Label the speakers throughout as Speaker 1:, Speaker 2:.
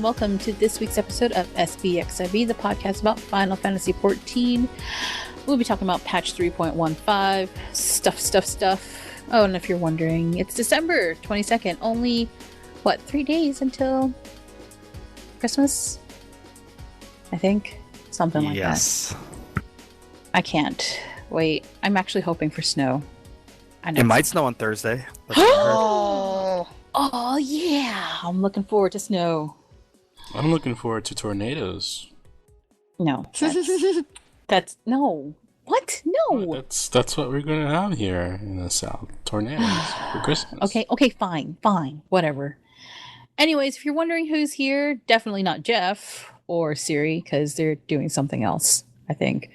Speaker 1: Welcome to this week's episode of SBXIV, the podcast about Final Fantasy XIV. We'll be talking about patch 3.15, stuff. Oh, and if you're wondering, it's December 22nd. Only, 3 days until Christmas? I think. Something like that. Yes. I can't wait. I'm actually hoping for snow. I know
Speaker 2: it might snow on Thursday.
Speaker 1: Oh, yeah. I'm looking forward to snow.
Speaker 3: I'm looking forward to tornadoes.
Speaker 1: No. That's no. What? No.
Speaker 3: Well, that's what we're gonna have here in the South. Tornadoes for Christmas.
Speaker 1: Okay, fine. Whatever. Anyways, if you're wondering who's here, definitely not Jeff or Siri, because they're doing something else, I think.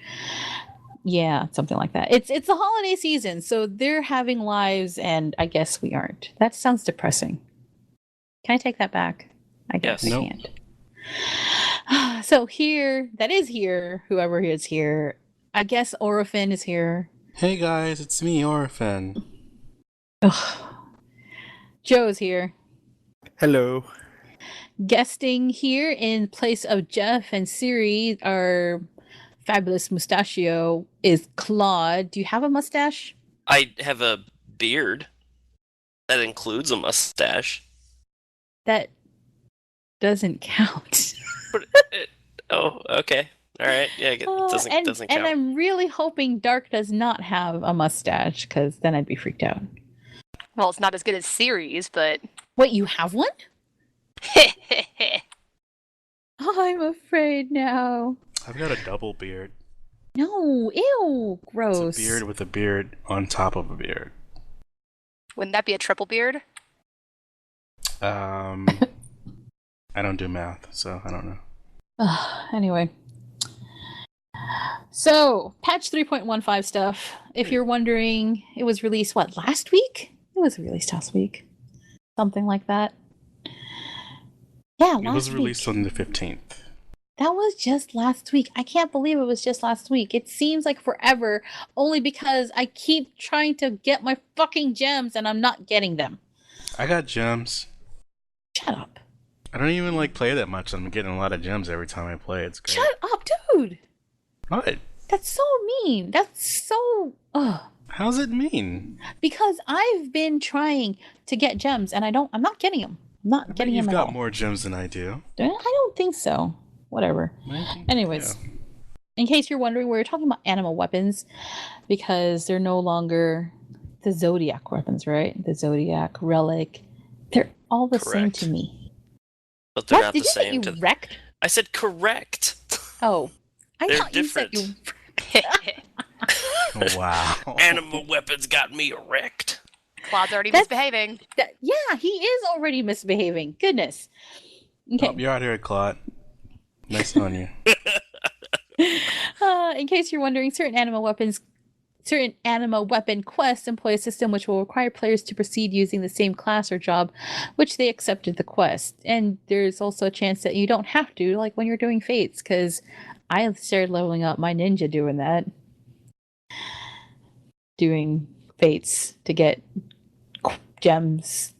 Speaker 1: Yeah, something like that. It's the holiday season, so they're having lives, and I guess we aren't. That sounds depressing. Can I take that back? I guess I can't. So whoever is here, I guess Orophen is here.
Speaker 3: Hey guys, it's me, Orophen.
Speaker 1: Joe's here.
Speaker 2: Hello.
Speaker 1: Guesting here in place of Jeff and Siri, our fabulous mustachio, is Claude. Do you have a mustache?
Speaker 4: I have a beard that includes a mustache.
Speaker 1: That doesn't count.
Speaker 4: Okay. All right. Yeah, it doesn't count.
Speaker 1: And I'm really hoping Dark does not have a mustache, because then I'd be freaked out.
Speaker 5: Well, it's not as good as Siri's, but...
Speaker 1: Wait, you have one? I'm afraid now.
Speaker 3: I've got a double beard.
Speaker 1: No, ew, gross.
Speaker 3: It's a beard with a beard on top of a beard.
Speaker 5: Wouldn't that be a triple beard?
Speaker 3: I don't do math, so I don't know.
Speaker 1: Anyway. So, patch 3.15 stuff. If you're wondering, it was released, last week? It was released last week. Something like that. Yeah, last week. It was
Speaker 3: released on the 15th.
Speaker 1: That was just last week. I can't believe it was just last week. It seems like forever, only because I keep trying to get my fucking gems and I'm not getting them.
Speaker 3: I got gems.
Speaker 1: Shut up.
Speaker 3: I don't even play that much. I'm getting a lot of gems every time I play. It's great.
Speaker 1: Shut up, dude.
Speaker 3: What?
Speaker 1: That's so mean. That's so...
Speaker 3: How's it mean?
Speaker 1: Because I've been trying to get gems and I'm not getting them. I'm not getting them at all.
Speaker 3: You've got more gems than I do.
Speaker 1: I don't think so. Whatever. Anyways, in case you're wondering, we're talking about animal weapons because they're no longer the Zodiac weapons, right? The Zodiac, Relic. They're all the same to me.
Speaker 4: But they're not the
Speaker 1: Did
Speaker 4: same.
Speaker 1: you say you wrecked?
Speaker 4: I said correct.
Speaker 1: Oh.
Speaker 4: They're thought different.
Speaker 1: You said you...
Speaker 3: Wow.
Speaker 4: Animal weapons got me wrecked.
Speaker 5: Claude's already misbehaving.
Speaker 1: Yeah, he is already misbehaving. Goodness. Okay.
Speaker 3: Oh, you're out here, Claude. Nice on you.
Speaker 1: In case you're wondering, certain animal weapon quests employ a system which will require players to proceed using the same class or job which they accepted the quest. And there's also a chance that you don't have to, like when you're doing fates, because I started leveling up my ninja doing that. Doing fates to get gems,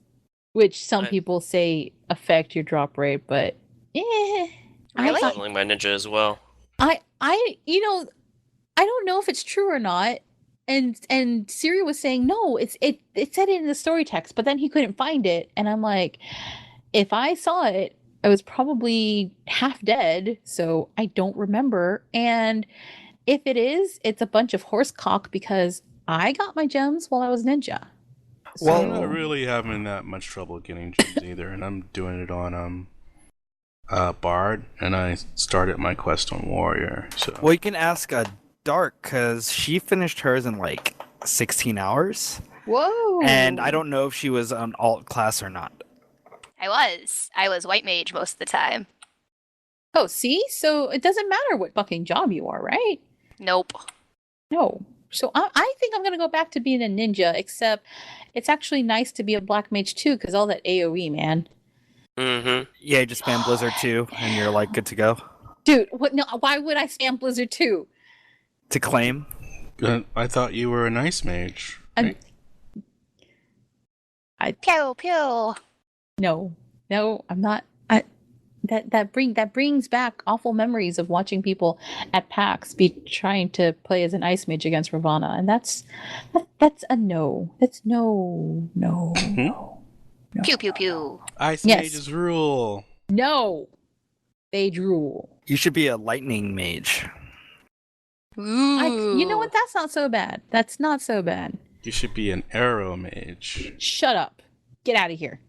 Speaker 1: which some people say affect your drop rate, but
Speaker 5: Really?
Speaker 4: I'm leveling my ninja as well.
Speaker 1: I don't know if it's true or not. And Siri was saying no, it said it in the story text, but then he couldn't find it, and I'm like, if I saw it, I was probably half dead, so I don't remember. And if it is, it's a bunch of horse cock because I got my gems while I was ninja.
Speaker 3: Well, I'm not really having that much trouble getting gems either, and I'm doing it on Bard, and I started my quest on Warrior. So.
Speaker 2: Well, you can ask Dark, because she finished hers in 16 hours.
Speaker 1: Whoa!
Speaker 2: And I don't know if she was on alt class or not.
Speaker 5: I was white mage most of the time.
Speaker 1: Oh, see? So it doesn't matter what fucking job you are, right?
Speaker 5: Nope.
Speaker 1: No. So I think I'm going to go back to being a ninja, except it's actually nice to be a black mage too, because all that AoE, man.
Speaker 4: Mm-hmm.
Speaker 2: Yeah, you just spam Blizzard 2 and you're like good to go.
Speaker 1: Dude, what? No, why would I spam Blizzard 2?
Speaker 2: To claim.
Speaker 3: I thought you were an ice mage. Right?
Speaker 5: Pew pew.
Speaker 1: No, I'm not. That brings back awful memories of watching people at PAX be trying to play as an ice mage against Ravana, and that's a no. That's no.
Speaker 5: Pew pew pew.
Speaker 3: Ice
Speaker 1: Yes.
Speaker 3: mages rule.
Speaker 1: No. They drool.
Speaker 2: You should be a lightning mage.
Speaker 5: Ooh.
Speaker 1: You know what? That's not so bad. That's not so bad.
Speaker 3: You should be an arrow mage.
Speaker 1: Shut up. Get out of here.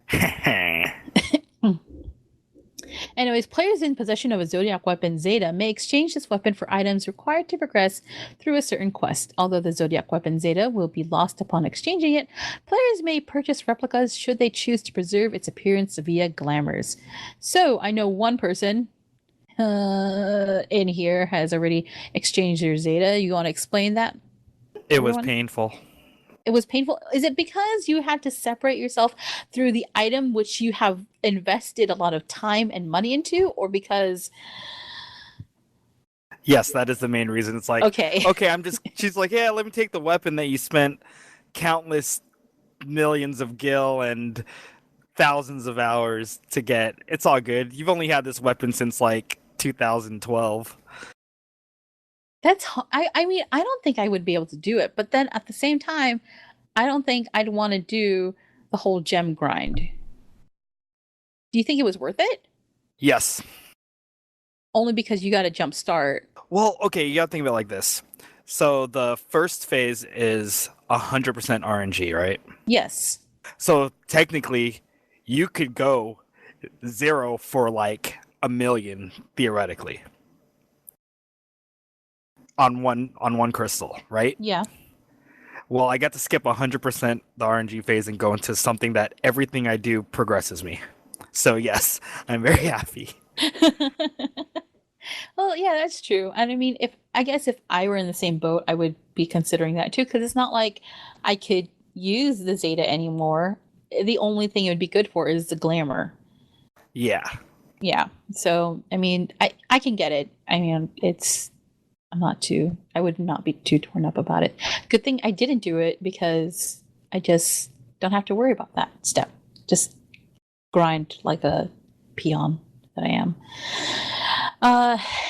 Speaker 1: Anyways, players in possession of a Zodiac weapon Zeta may exchange this weapon for items required to progress through a certain quest. Although the Zodiac weapon Zeta will be lost upon exchanging it, players may purchase replicas should they choose to preserve its appearance via glamours. So, I know one person in here has already exchanged their Zeta. You want to explain that?
Speaker 2: It was
Speaker 1: Everyone?
Speaker 2: painful.
Speaker 1: It was painful. Is it because you had to separate yourself through the item which you have invested a lot of time and money into, or because
Speaker 2: Yes, that is the main reason. It's like,
Speaker 1: okay,
Speaker 2: she's like, yeah, let me take the weapon that you spent countless millions of gil and thousands of hours to get. It's all good. You've only had this weapon since like 2012.
Speaker 1: I mean, I don't think I would be able to do it, but then at the same time, I don't think I'd want to do the whole gem grind. Do you think it was worth it?
Speaker 2: Yes.
Speaker 1: Only because you got a jump start.
Speaker 2: Well, okay, you gotta think about it like this. So the first phase is 100% RNG, right?
Speaker 1: Yes.
Speaker 2: So technically, you could go 0 for like 1 million, theoretically. On one crystal, right?
Speaker 1: Yeah.
Speaker 2: Well, I got to skip 100% the RNG phase and go into something that everything I do progresses me. So yes, I'm very happy.
Speaker 1: Well, yeah, that's true. And I mean, if I were in the same boat, I would be considering that too, because it's not like I could use the Zeta anymore. The only thing it would be good for is the glamour.
Speaker 2: Yeah.
Speaker 1: Yeah. So, I mean, I can get it. I mean, I would not be too torn up about it. Good thing I didn't do it because I just don't have to worry about that step. Just grind like a peon that I am.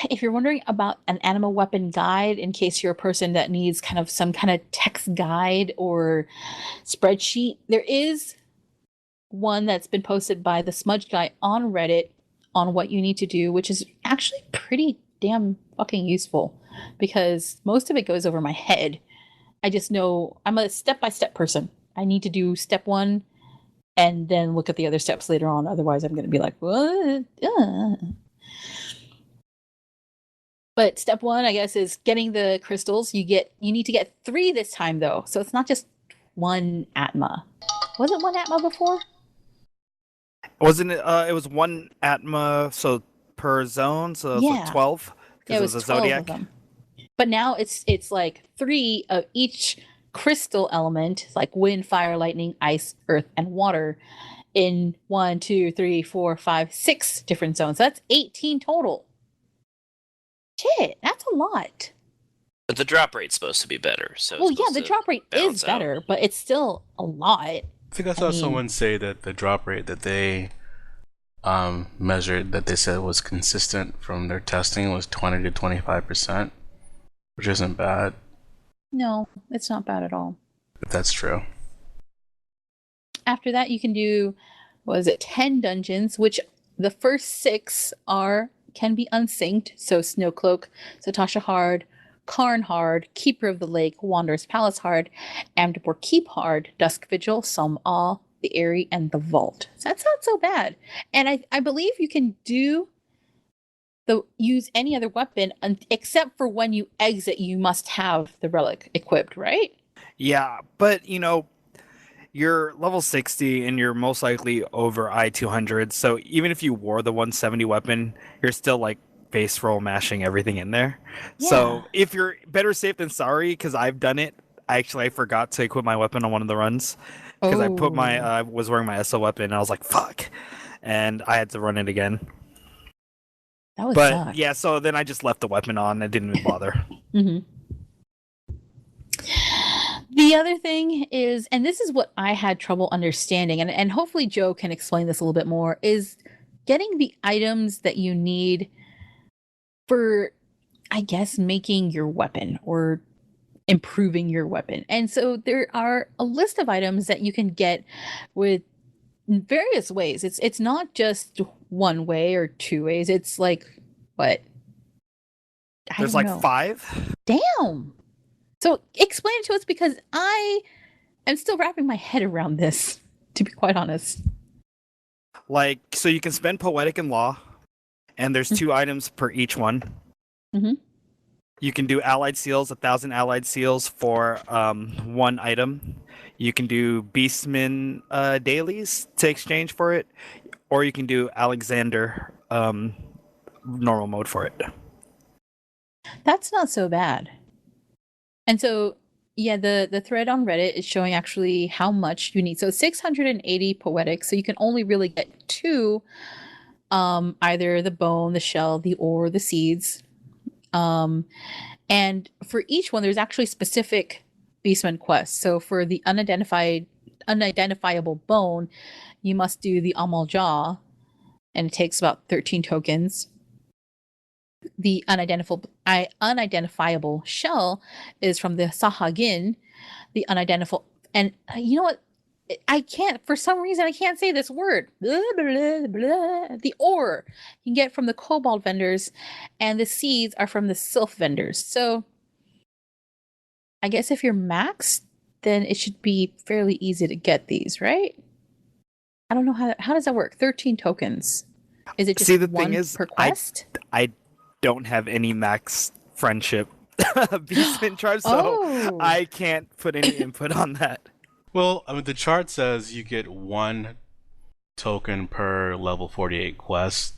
Speaker 1: If you're wondering about an animal weapon guide, in case you're a person that needs kind of some kind of text guide or spreadsheet, there is one that's been posted by the Smudge Guy on Reddit on what you need to do, which is actually pretty damn fucking useful because most of it goes over my head. I just know I'm a step-by-step person. I need to do step 1 and then look at the other steps later on. Otherwise, I'm going to be like, what? But step 1, I guess, is getting the crystals. You need to get 3 this time, though. So it's not just 1 Atma. Was it 1 Atma before?
Speaker 2: Wasn't it? It was 1 Atma, so per zone, so it's like 12.
Speaker 1: Yeah, it was
Speaker 2: a
Speaker 1: 12
Speaker 2: Zodiac.
Speaker 1: of them. But now it's like 3 of each crystal element, like wind, fire, lightning, ice, earth, and water, in 1, 2, 3, 4, 5, 6 different zones. So that's 18 total. Shit, that's a lot.
Speaker 4: But the drop rate's supposed to be better. So
Speaker 1: Well, yeah, the drop rate is better, but it's still a lot.
Speaker 3: I think I saw someone say that the drop rate that they measured, that they said was consistent from their testing, was 20 to 25%, which isn't bad.
Speaker 1: No, it's not bad at all.
Speaker 3: If that's true.
Speaker 1: After that, you can do, 10 dungeons, which the first 6 can be unsynced. So Snowcloak, Satasha Hard, Karn Hard, Keeper of the Lake, Wanderer's Palace Hard, Amdapor Keep Hard, Dusk Vigil, Some Awe, the Airy, and the Vault. So that's not so bad. And I believe you can use any other weapon except for when you exit, you must have the relic equipped, right?
Speaker 2: Yeah, but you're level 60 and you're most likely over I-200, so even if you wore the 170 weapon, you're still like base roll mashing everything in there. Yeah. So if you're better safe than sorry, because I've done it. I forgot to equip my weapon on one of the runs because I was wearing my SO weapon and I was like, fuck. and I had to run it again.
Speaker 1: That would
Speaker 2: But
Speaker 1: suck.
Speaker 2: yeah, so then I just left the weapon on. I didn't even bother.
Speaker 1: Mm-hmm. The other thing is, and this is what I had trouble understanding, and hopefully Joe can explain this a little bit more, is getting the items that you need for, I guess, making your weapon or improving your weapon. And so there are a list of items that you can get with various ways. It's not just one way or two ways. It's like, what?
Speaker 2: There's
Speaker 1: don't
Speaker 2: like
Speaker 1: know.
Speaker 2: 5.
Speaker 1: Damn. So explain it to us, because I am still wrapping my head around this, to be quite honest.
Speaker 2: Like, so you can spend Poetic and Law, and there's 2 items per each one.
Speaker 1: Mhm.
Speaker 2: You can do Allied Seals, 1,000 Allied Seals for 1 item. You can do Beastman dailies to exchange for it, or you can do Alexander normal mode for it.
Speaker 1: That's not so bad. And so, yeah, the thread on Reddit is showing actually how much you need. So 680 poetic. So you can only really get 2, either the bone, the shell, the ore, the seeds. And for each one, there's actually specific Beastman quests. So for the unidentifiable bone, you must do the Amal Jaw, and it takes about 13 tokens. The unidentifiable shell is from the Sahagin, the unidentifiable. And you know what? I can't, for some reason, I can't say this word. Blah, blah, blah. The ore you can get from the cobalt vendors, and the seeds are from the sylph vendors. So I guess if you're maxed, then it should be fairly easy to get these, right? I don't know how does that work? 13 tokens. Is it just
Speaker 2: See, the
Speaker 1: one
Speaker 2: thing is,
Speaker 1: per quest?
Speaker 2: I don't have any max friendship Beastman tribes, so
Speaker 1: Oh.
Speaker 2: I can't put any input on that.
Speaker 3: Well, I mean, the chart says you get 1 token per level 48 quest.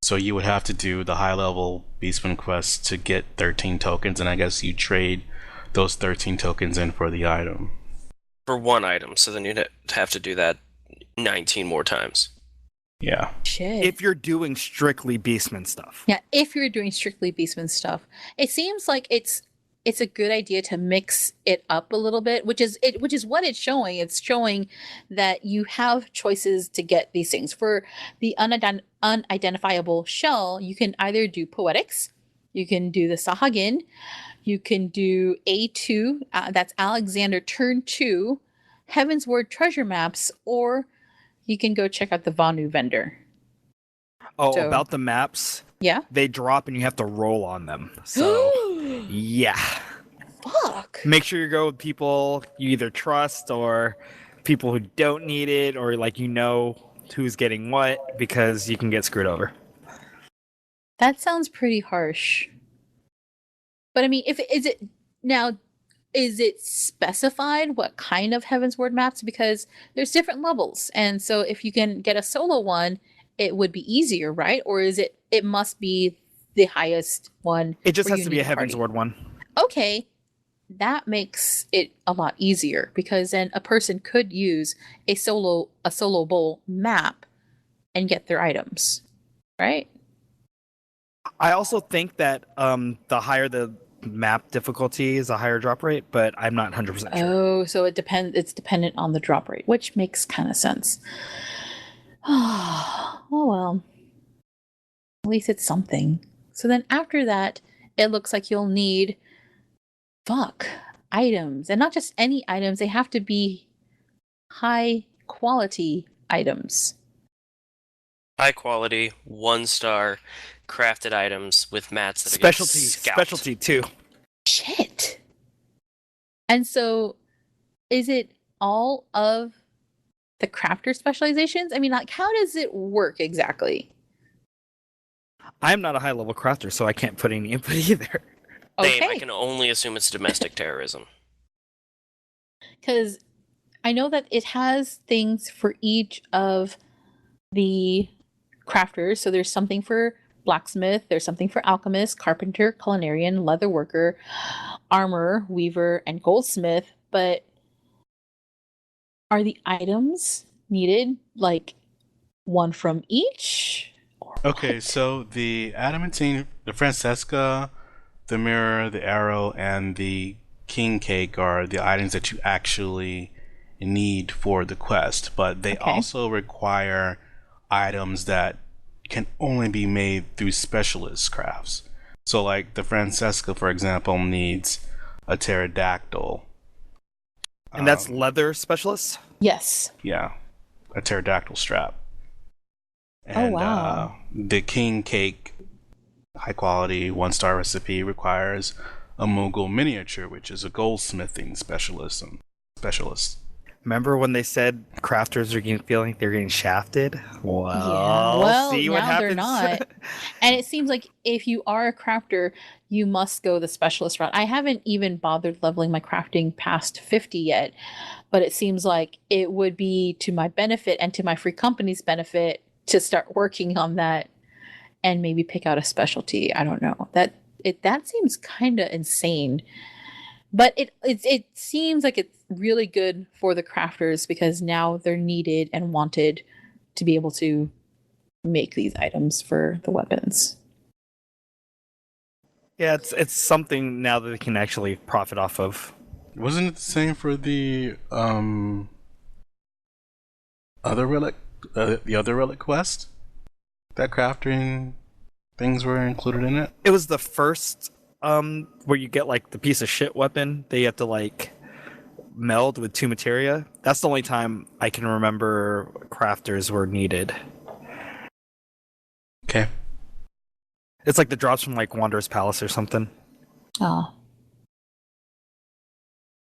Speaker 3: So you would have to do the high level Beastman quest to get 13 tokens, and I guess you trade those 13 tokens in for the item.
Speaker 4: For 1 item, so then you'd have to do that 19 more times.
Speaker 3: Yeah.
Speaker 1: Shit.
Speaker 2: If you're doing strictly Beastman stuff.
Speaker 1: Yeah, if you're doing strictly Beastman stuff, it seems like it's a good idea to mix it up a little bit, which is what it's showing. It's showing that you have choices to get these things. For the unidentifiable shell, you can either do poetics, you can do the Sahagin, you can do A2, that's Alexander Turn 2, Heaven's Word treasure maps, or you can go check out the Vanu vendor.
Speaker 2: Oh,
Speaker 1: So-
Speaker 2: about the maps,
Speaker 1: Yeah?
Speaker 2: they drop and you have to roll on them. So, yeah.
Speaker 1: Fuck.
Speaker 2: Make sure you go with people you either trust or people who don't need it, or like you know who's getting what, because you can get screwed over.
Speaker 1: That sounds pretty harsh. But I mean, is it specified what kind of Heaven's Word maps? Because there's different levels. And so if you can get a solo one, it would be easier, right? Or is it must be the highest one?
Speaker 2: It just
Speaker 1: where
Speaker 2: has
Speaker 1: you
Speaker 2: to be
Speaker 1: need
Speaker 2: a Heaven's
Speaker 1: party?
Speaker 2: Word one.
Speaker 1: Okay. That makes it a lot easier, because then a person could use a solo bowl map and get their items, right?
Speaker 2: I also think that the higher the map difficulty is a higher drop rate, but I'm not 100% sure.
Speaker 1: Oh, so it's dependent on the drop rate, which makes kind of sense. Oh, well. At least it's something. So then after that, it looks like you'll need items. And not just any items, they have to be high quality items.
Speaker 4: High quality, 1-star, crafted items with mats that get scalped.
Speaker 2: Specialty too.
Speaker 1: Shit. And so is it all of the crafter specializations? I mean, like, how does it work exactly?
Speaker 2: I'm not a high level crafter, so I can't put any input either.
Speaker 4: Same, I
Speaker 1: Okay.
Speaker 4: can only assume it's domestic terrorism.
Speaker 1: Because I know that it has things for each of the crafters. So there's something for blacksmith, there's something for alchemist, carpenter, culinarian, leather worker, armor, weaver, and goldsmith. But are the items needed like one from each? Or
Speaker 3: Okay,
Speaker 1: what?
Speaker 3: so the adamantine, the Francesca, the mirror, the arrow, and the king cake are the items that you actually need for the quest, but they
Speaker 1: Okay.
Speaker 3: also require items that can only be made through specialist crafts. So, like the Francesca, for example, needs a pterodactyl.
Speaker 2: And that's
Speaker 3: Um,
Speaker 2: leather specialist?
Speaker 1: Yes.
Speaker 3: yeah, a pterodactyl strap.
Speaker 1: Oh,
Speaker 3: And
Speaker 1: wow.
Speaker 3: the king cake, high quality, 1-star recipe requires a Mughal miniature, which is a goldsmithing specialist.
Speaker 2: Remember when they said crafters are feeling like they're getting shafted?
Speaker 1: Yeah.
Speaker 2: Well,
Speaker 1: Well,
Speaker 2: see what
Speaker 1: now they're
Speaker 2: happens.
Speaker 1: not. And it seems like if you are a crafter, you must go the specialist route. I haven't even bothered leveling my crafting past 50 yet, but it seems like it would be to my benefit and to my free company's benefit to start working on that and maybe pick out a specialty. I don't know. That seems kind of insane. But it seems like it's really good for the crafters because now they're needed and wanted to be able to make these items for the weapons.
Speaker 2: Yeah, it's something now that they can actually profit off of.
Speaker 3: Wasn't it the same for other relic, the other relic quest? That crafting things were included in it.
Speaker 2: It was the first where you get like the piece of shit weapon that you have to like meld with two materia. That's the only time I can remember crafters were needed.
Speaker 3: Okay.
Speaker 2: It's like the drops from like Wanderer's Palace or something.
Speaker 1: Oh.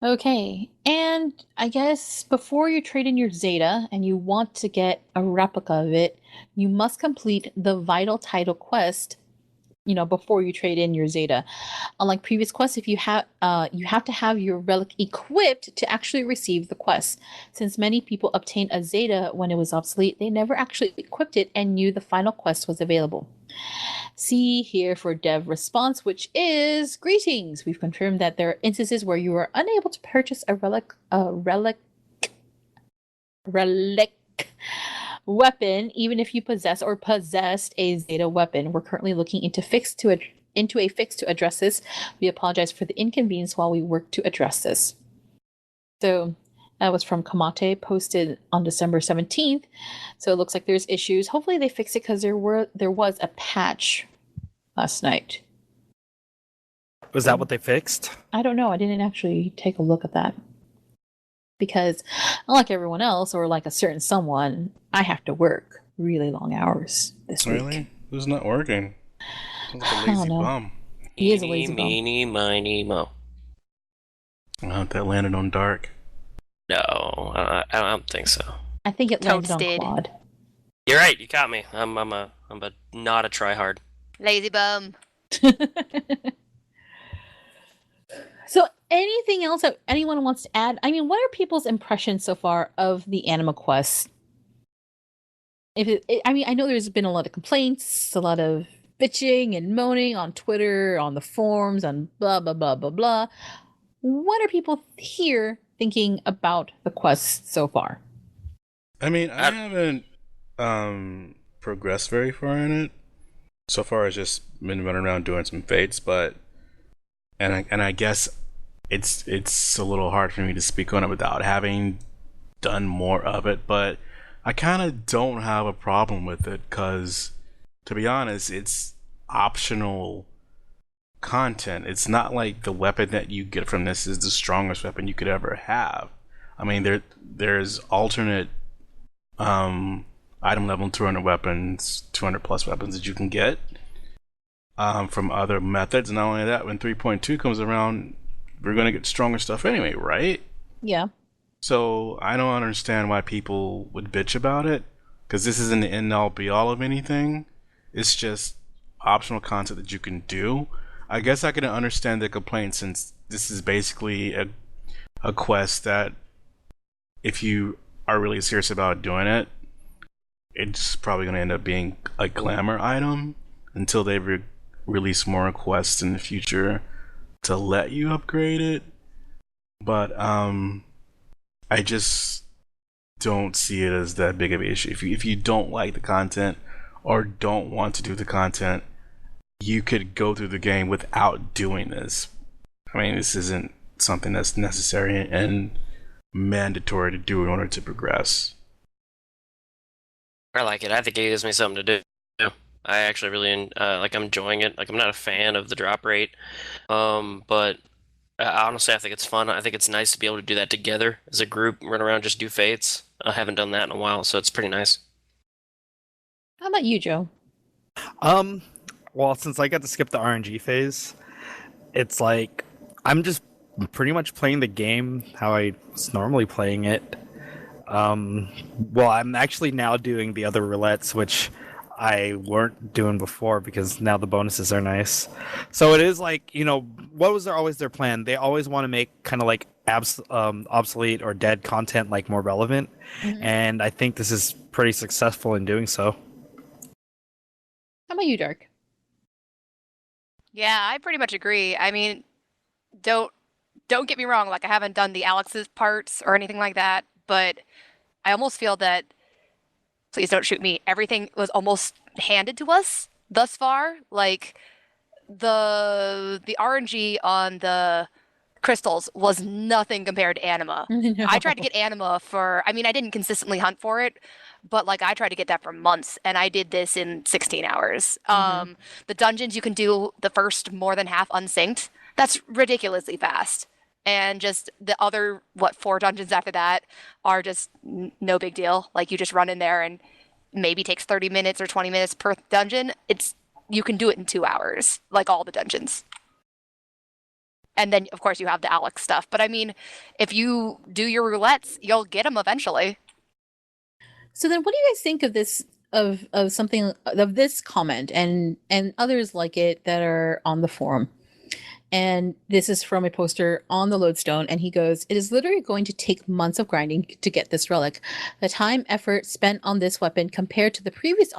Speaker 1: Okay. And I guess before you trade in your Zeta and you want to get a replica of it, you must complete the vital title quest, before you trade in your Zeta. Unlike previous quests, if you have to have your relic equipped to actually receive the quest. Since many people obtained a Zeta when it was obsolete, they never actually equipped it and knew the final quest was available. See here for dev response, which is greetings. We've confirmed that there are instances where you are unable to purchase a relic weapon, even if you possess or possessed a Zeta weapon. We're currently looking into a fix to address this. We apologize for the inconvenience while we work to address this. So that was from Kamate, posted on December 17th. So it looks like there's issues. Hopefully they fix it because there was a patch last night.
Speaker 2: Was that what they fixed?
Speaker 1: I don't know. I didn't actually take a look at that. Because unlike everyone else, or like a certain someone, I have to work really long hours this week.
Speaker 3: Really? Who's not working? Sounds like a
Speaker 1: I don't
Speaker 3: lazy
Speaker 1: know.
Speaker 3: bum.
Speaker 1: He is a lazy bum.
Speaker 4: Meeny, miny, mo.
Speaker 3: Oh, that landed on Dark.
Speaker 4: No, I don't think so.
Speaker 1: I think it landed on
Speaker 5: Toasted.
Speaker 1: Claude.
Speaker 4: You're right. You caught me. I'm not a tryhard.
Speaker 5: Lazy bum.
Speaker 1: So anything else that anyone wants to add? I mean, what are people's impressions so far of the Anima Quest? I know there's been a lot of complaints, a lot of bitching and moaning on Twitter, on the forums, on blah, blah, blah, blah, blah. What are people here thinking about the quest so far?
Speaker 3: I mean, I haven't progressed very far in it. So far, I've just been running around doing some fates, but I guess it's a little hard for me to speak on it without having done more of it. But I kind of don't have a problem with it because, to be honest, it's optional content. It's not like the weapon that you get from this is the strongest weapon you could ever have. I mean, there's alternate item level 200 weapons, 200 plus weapons that you can get from other methods. Not only that, when 3.2 comes around, we're going to get stronger stuff anyway, right?
Speaker 1: Yeah.
Speaker 3: So I don't understand why people would bitch about it, because this isn't the end all be all of anything. It's just optional content that you can do. I guess I can understand the complaint, since this is basically a quest that, if you are really serious about doing it, it's probably going to end up being a glamour item until they release more quests in the future to let you upgrade it. But I just don't see it as that big of an issue. If you don't like the content or don't want to do the content, you could go through the game without doing this. I mean, this isn't something that's necessary and mandatory to do in order to progress.
Speaker 4: I like it. I think it gives me something to do. I actually really like. I'm enjoying it. Like, I'm not a fan of the drop rate, but honestly, I think it's fun. I think it's nice to be able to do that together as a group, run around, just do fates. I haven't done that in a while, so it's pretty nice.
Speaker 1: How about you, Joe?
Speaker 2: Well, since I got to skip the RNG phase, it's like I'm just pretty much playing the game how I was normally playing it. Well, I'm actually now doing the other roulettes, which I weren't doing before because now the bonuses are nice. So it is like, what was always their plan? They always want to make kind of like obsolete or dead content like more relevant, and I think this is pretty successful in doing so.
Speaker 1: How about you, Dark?
Speaker 5: Yeah, I pretty much agree. I mean, don't get me wrong, like I haven't done the Alex's parts or anything like that, but I almost feel that, please don't shoot me, everything was almost handed to us thus far. Like the RNG on the crystals was nothing compared to Anima.
Speaker 1: No.
Speaker 5: I tried to get Anima I didn't consistently hunt for it, but like I tried to get that for months, and I did this in 16 hours. The dungeons you can do the first more than half unsynced. That's ridiculously fast. And just the other, 4 dungeons after that are just no big deal. Like you just run in there and maybe takes 30 minutes or 20 minutes per dungeon. You can do it in 2 hours, like all the dungeons. And then, of course, you have the Alex stuff. But I mean, if you do your roulettes, you'll get them eventually.
Speaker 1: So then, what do you guys think of this? Of something of this comment and others like it that are on the forum? And this is from a poster on the Lodestone, and he goes, "It is literally going to take months of grinding to get this relic. The time effort spent on this weapon compared to the previous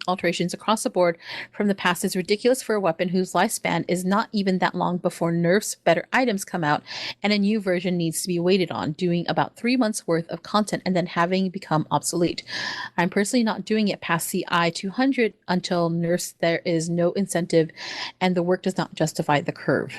Speaker 1: alterations across the board from the past is ridiculous for a weapon whose lifespan is not even that long before nerfs, better items come out, and a new version needs to be waited on, doing about 3 months worth of content and then having become obsolete. I'm personally not doing it past the I-200 until nerfs. There is no incentive and the work does not justify the curve."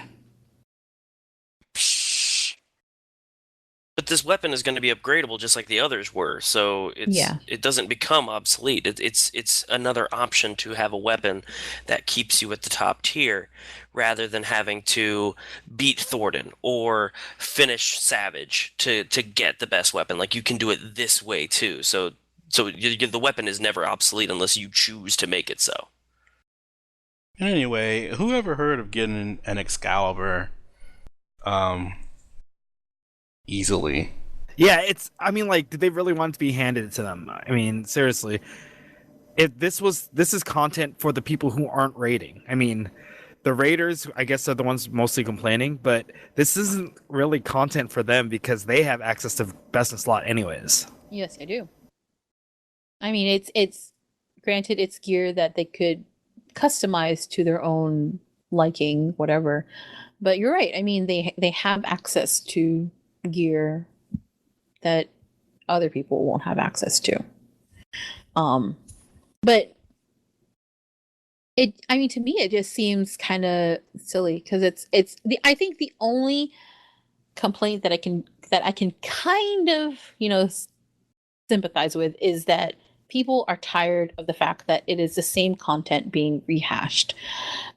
Speaker 4: But this weapon is going to be upgradable just like the others were, so it doesn't become obsolete. It's another option to have a weapon that keeps you at the top tier, rather than having to beat Thornton or finish Savage to get the best weapon. Like, you can do it this way too. So the weapon is never obsolete unless you choose to make it so.
Speaker 3: Anyway, who ever heard of getting an Excalibur easily?
Speaker 2: Yeah, did they really want it to be handed to them? I mean, seriously. This is content for the people who aren't raiding. I mean, the raiders, I guess, are the ones mostly complaining, but this isn't really content for them because they have access to best in slot anyways.
Speaker 1: Yes, I do. I mean, it's granted, it's gear that they could customize to their own liking, whatever. But you're right. I mean, they have access to gear that other people won't have access to. But to me, it just seems kind of silly because I think the only complaint that I can kind of, sympathize with is that people are tired of the fact that it is the same content being rehashed.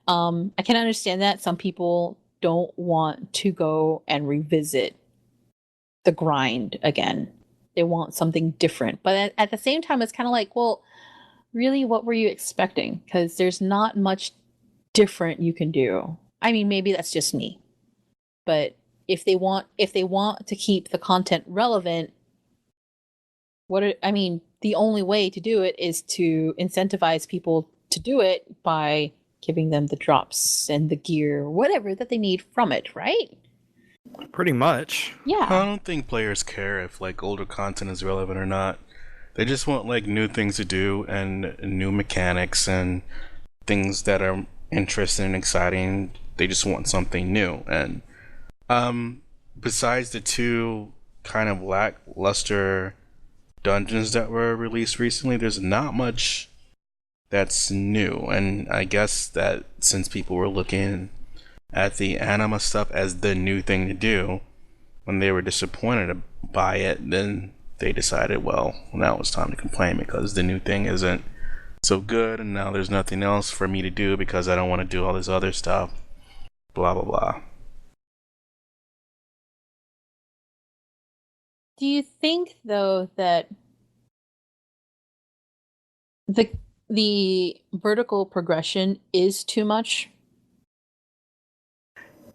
Speaker 1: I can understand that some people don't want to go and revisit the grind again. They want something different. But at the same time, it's kind of like, well, really, what were you expecting? Because there's not much different you can do. I mean, maybe that's just me. But if they want to keep the content relevant, the only way to do it is to incentivize people to do it by giving them the drops and the gear, whatever that they need from it, right?
Speaker 2: Pretty much.
Speaker 1: Yeah.
Speaker 3: I don't think players care if older content is relevant or not. They just want new things to do and new mechanics and things that are interesting and exciting. They just want something new. And besides the 2 kind of lackluster dungeons that were released recently, there's not much that's new. And I guess that since people were looking at the anima stuff as the new thing to do, when they were disappointed by it, then they decided, well, now it's time to complain because the new thing isn't so good, and now there's nothing else for me to do because I don't want to do all this other stuff. Blah, blah, blah.
Speaker 1: Do you think, though, that the vertical progression is too much?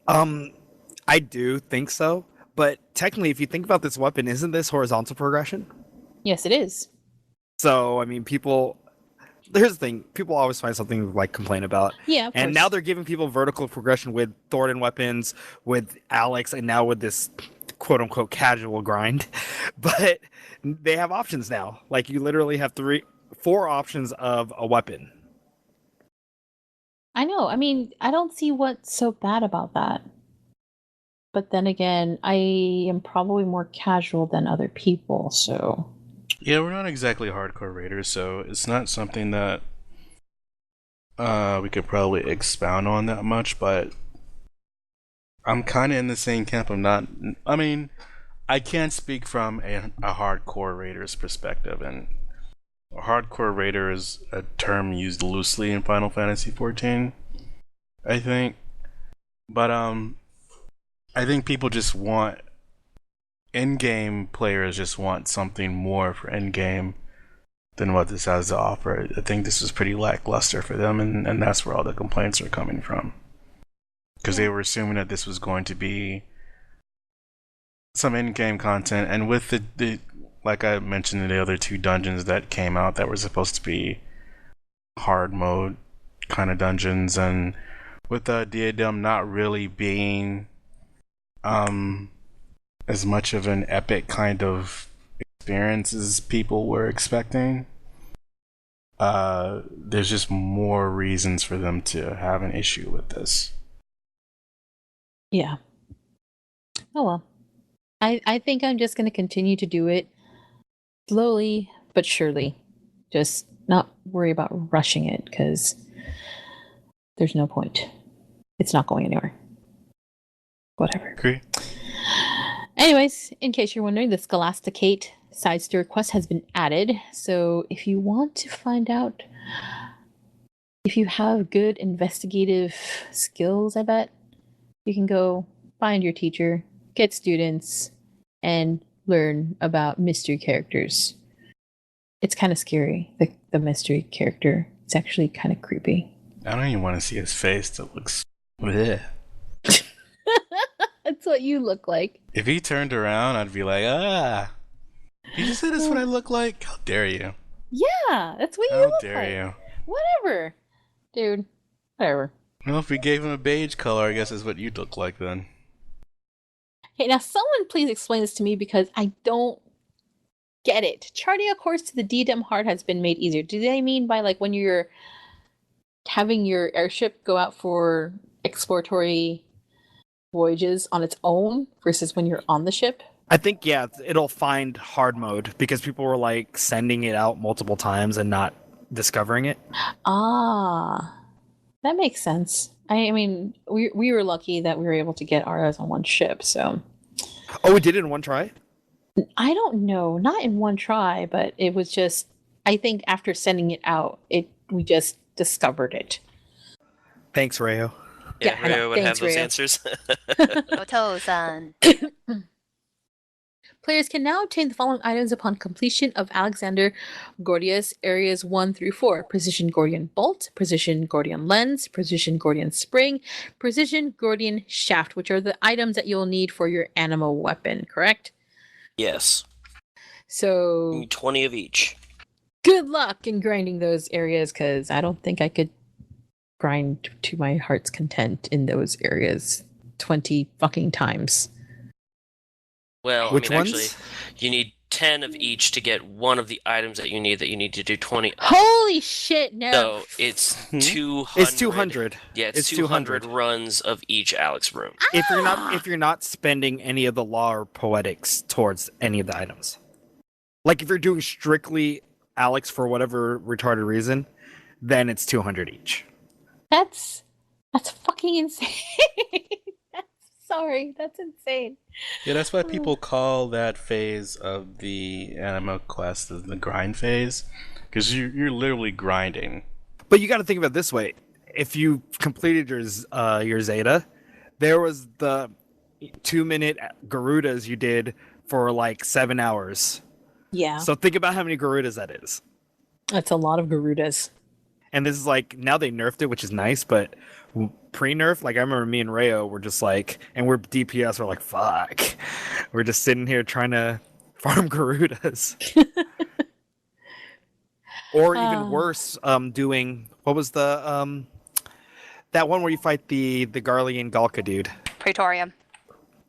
Speaker 2: I do think so, but technically, if you think about this weapon, isn't this horizontal progression?
Speaker 1: Yes, it is.
Speaker 2: So, I mean, here's the thing, people always find something to, like, complain about.
Speaker 1: Yeah, of
Speaker 2: and
Speaker 1: course.
Speaker 2: now they're giving people vertical progression with Thornton weapons, with Alex, and now with this quote-unquote casual grind. But they have options now. Like, you literally have 4 options of a weapon.
Speaker 1: I know. I mean, I don't see what's so bad about that. But then again, I am probably more casual than other people, so...
Speaker 3: Yeah, we're not exactly hardcore raiders, so it's not something that we could probably expound on that much, but I'm kind of in the same camp of not... I mean, I can't speak from a hardcore raider's perspective, and a hardcore raider is a term used loosely in Final Fantasy XIV, I think. But, I think people just want... in-game players just want something more for in-game than what this has to offer. I think this is pretty lackluster for them, and that's where all the complaints are coming from. Because they were assuming that this was going to be some in-game content, and with the like I mentioned, the other 2 dungeons that came out that were supposed to be hard mode kind of dungeons, and with the Diadem not really being as much of an epic kind of experience as people were expecting, there's just more reasons for them to have an issue with this.
Speaker 1: Yeah. Oh well. I think I'm just going to continue to do it slowly but surely. Just not worry about rushing it, because there's no point. It's not going anywhere. Whatever.
Speaker 3: Agree.
Speaker 1: Anyways, in case you're wondering, the Scholasticate side story quest has been added. So if you want to find out if you have good investigative skills, I bet, you can go find your teacher, get students, and learn about mystery characters. It's kind of scary, the mystery character. It's actually kind of creepy.
Speaker 3: I don't even want to see his face. That looks... bleh.
Speaker 1: That's what you look like.
Speaker 3: If he turned around, I'd be like, ah. You just said that's what I look like? How dare you?
Speaker 1: Yeah, that's what you
Speaker 3: How
Speaker 1: look like.
Speaker 3: dare you?
Speaker 1: Whatever. Dude, whatever.
Speaker 3: Well, if we gave him a beige color, I guess that's what you'd look like then.
Speaker 1: Hey, now someone please explain this to me, because I don't get it. Charting a course to the Diadem Heart has been made easier. Do they mean by, like, when you're having your airship go out for exploratory voyages on its own versus when you're on the ship?
Speaker 2: I think, yeah, it'll find hard mode because people were, like, sending it out multiple times and not discovering it.
Speaker 1: Ah, that makes sense. I mean, we were lucky that we were able to get ours on one ship, so...
Speaker 2: Oh, we did it in one try?
Speaker 1: I don't know. Not in one try, but it was just... I think after sending it out, we just discovered it.
Speaker 2: Thanks, Rayo.
Speaker 4: Yeah,
Speaker 1: Yeah,
Speaker 4: Rayo would have
Speaker 1: thanks,
Speaker 4: those
Speaker 1: Rayo.
Speaker 4: answers.
Speaker 5: Oto-san.
Speaker 1: Players can now obtain the following items upon completion of Alexander Gordius areas 1 through 4. Precision Gordian Bolt, Precision Gordian Lens, Precision Gordian Spring, Precision Gordian Shaft, which are the items that you'll need for your anima weapon, correct?
Speaker 4: Yes.
Speaker 1: So...
Speaker 4: You need 20 of each.
Speaker 1: Good luck in grinding those areas, because I don't think I could grind to my heart's content in those areas 20 fucking times.
Speaker 4: Well,
Speaker 2: Which
Speaker 4: I mean,
Speaker 2: ones?
Speaker 4: actually, you need 10 of each to get one of the items that you need to do 20.
Speaker 1: Holy shit, no.
Speaker 4: So it's 200.
Speaker 2: It's 200.
Speaker 4: Yeah, it's 200 runs of each Alex room.
Speaker 2: If you're not spending any of the law or poetics towards any of the items. Like if you're doing strictly Alex for whatever retarded reason, then it's 200 each.
Speaker 1: That's fucking insane. Sorry, that's insane.
Speaker 3: Yeah, that's why people call that phase of the anima quest the grind phase, because you're literally grinding.
Speaker 2: But you got to think about it this way: if you completed your Zeta, there was the 2-minute Garudas you did for like 7 hours.
Speaker 1: Yeah.
Speaker 2: So think about how many Garudas that is.
Speaker 1: That's a lot of Garudas.
Speaker 2: And this is like, now they nerfed it, which is nice, but pre-nerf, like I remember me and Rayo were just like, and we're DPS, we're like, fuck. We're just sitting here trying to farm Garudas. Or even worse, doing, what was the, that one where you fight the Garlean Galka dude?
Speaker 5: Praetorium.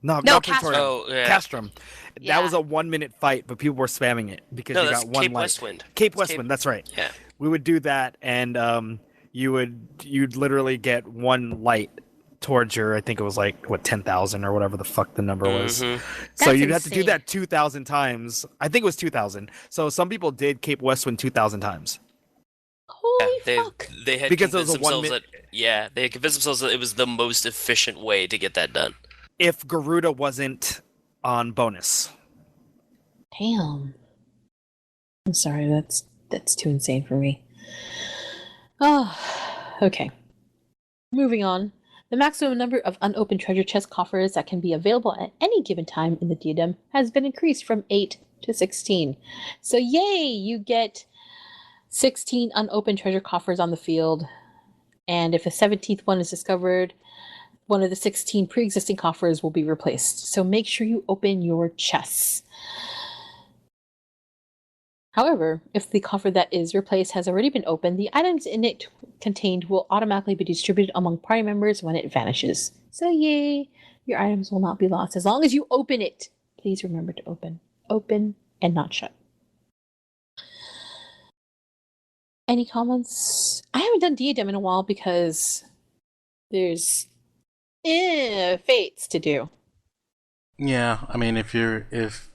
Speaker 2: No,
Speaker 5: Castrum.
Speaker 2: Praetorium.
Speaker 4: Oh, yeah.
Speaker 2: Castrum.
Speaker 5: Yeah.
Speaker 2: That was a 1-minute fight, but people were spamming it because
Speaker 4: No,
Speaker 2: you
Speaker 4: that's
Speaker 2: got one
Speaker 4: Cape
Speaker 2: light.
Speaker 4: Westwind.
Speaker 2: Cape Westwind, that's right.
Speaker 4: Yeah.
Speaker 2: We would do that, and you'd literally get one light towards your, I think it was like, what, 10,000 or whatever the fuck the number was.
Speaker 4: Mhm.
Speaker 2: So
Speaker 1: That's
Speaker 2: you'd have to do
Speaker 1: insane.
Speaker 2: that 2,000 times. I think it was 2,000. So some people did Cape Westwind 2,000 times.
Speaker 1: Holy
Speaker 4: Yeah,
Speaker 1: fuck.
Speaker 4: they had
Speaker 2: Because it was
Speaker 4: convinced
Speaker 2: a 1
Speaker 4: themselves that they had convinced themselves that it was the most efficient way to get that done.
Speaker 2: If Garuda wasn't on bonus.
Speaker 1: Damn. I'm sorry, that's too insane for me. Oh, okay. Moving on. The maximum number of unopened treasure chest coffers that can be available at any given time in the diadem has been increased from 8 to 16. So yay, you get 16 unopened treasure coffers on the field. And if a 17th one is discovered, one of the 16 pre-existing coffers will be replaced. So make sure you open your chests. However, if the coffer that is replaced has already been opened, the items in it contained will automatically be distributed among party members when it vanishes. So yay, your items will not be lost as long as you open it. Please remember to open. Open and not shut. Any comments? I haven't done Diadem in a while because there's fates to do.
Speaker 3: Yeah, I mean, if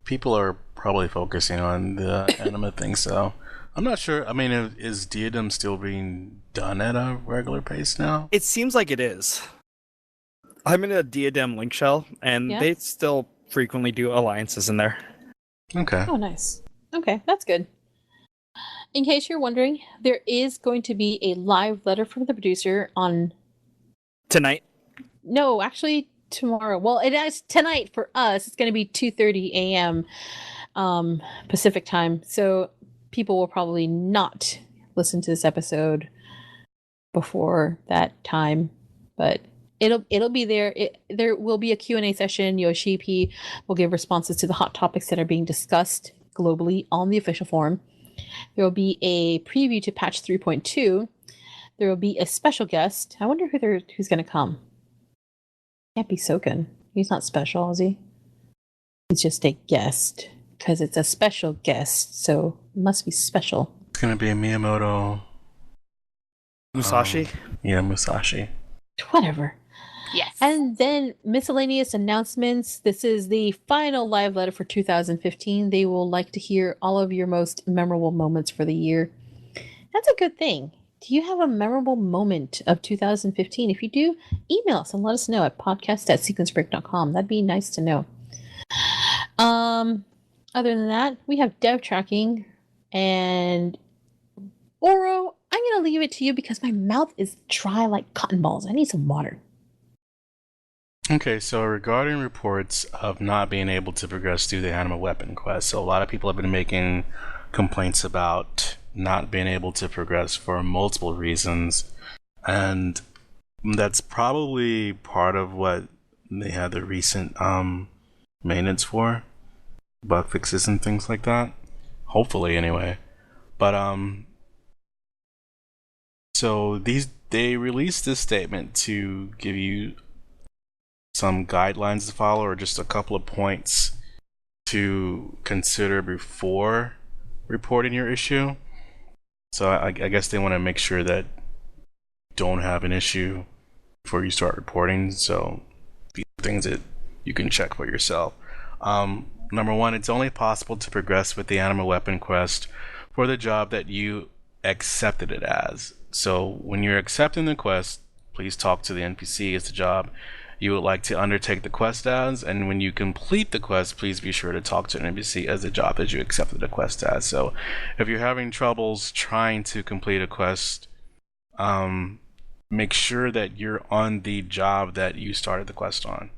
Speaker 3: people are probably focusing on the anima thing, so I'm not sure. I mean, is Diadem still being done at a regular pace now?
Speaker 2: It seems like it is. I'm in a Diadem link shell, and
Speaker 1: Yeah?
Speaker 2: they still frequently do alliances in there.
Speaker 3: Okay.
Speaker 1: Oh, nice. Okay, that's good. In case you're wondering, there is going to be a live letter from the producer on...
Speaker 2: Tonight?
Speaker 1: No, actually tomorrow. Well, it is tonight for us. It's going to be 2:30 a.m. Pacific time. So people will probably not listen to this episode before that time, but it'll be there. There will be a Q&A session. Yoshi will give responses to the hot topics that are being discussed globally on the official forum. There will be a preview to patch 3.2. There will be a special guest. I wonder who's going to come. Can't be Soken. He's not special, is he? He's just a guest because it's a special guest, so it must be special.
Speaker 3: It's gonna be a Miyamoto.
Speaker 2: Musashi?
Speaker 3: Yeah, Musashi.
Speaker 1: Whatever.
Speaker 5: Yes.
Speaker 1: And then miscellaneous announcements. This is the final live letter for 2015. They will like to hear all of your most memorable moments for the year. That's a good thing. Do you have a memorable moment of 2015? If you do, email us and let us know at podcast@sequencebreak.com. That'd be nice to know. Other than that, we have dev tracking, and Oro, I'm going to leave it to you because my mouth is dry like cotton balls. I need some water.
Speaker 3: Okay, so regarding reports of not being able to progress through the anima weapon quest, so a lot of people have been making complaints about not being able to progress for multiple reasons, and that's probably part of what they had the recent maintenance for, bug fixes and things like that, hopefully anyway. But so they released this statement to give you some guidelines to follow, or just a couple of points to consider before reporting your issue. So I guess they want to make sure that you don't have an issue before you start reporting. So these are things that you can check for yourself. Number one, it's only possible to progress with the animal weapon quest for the job that you accepted it as. So when you're accepting the quest, please talk to the NPC as the job you would like to undertake the quest as, and when you complete the quest, please be sure to talk to an NPC as the job that you accepted the quest as. So if you're having troubles trying to complete a quest, make sure that you're on the job that you started the quest on.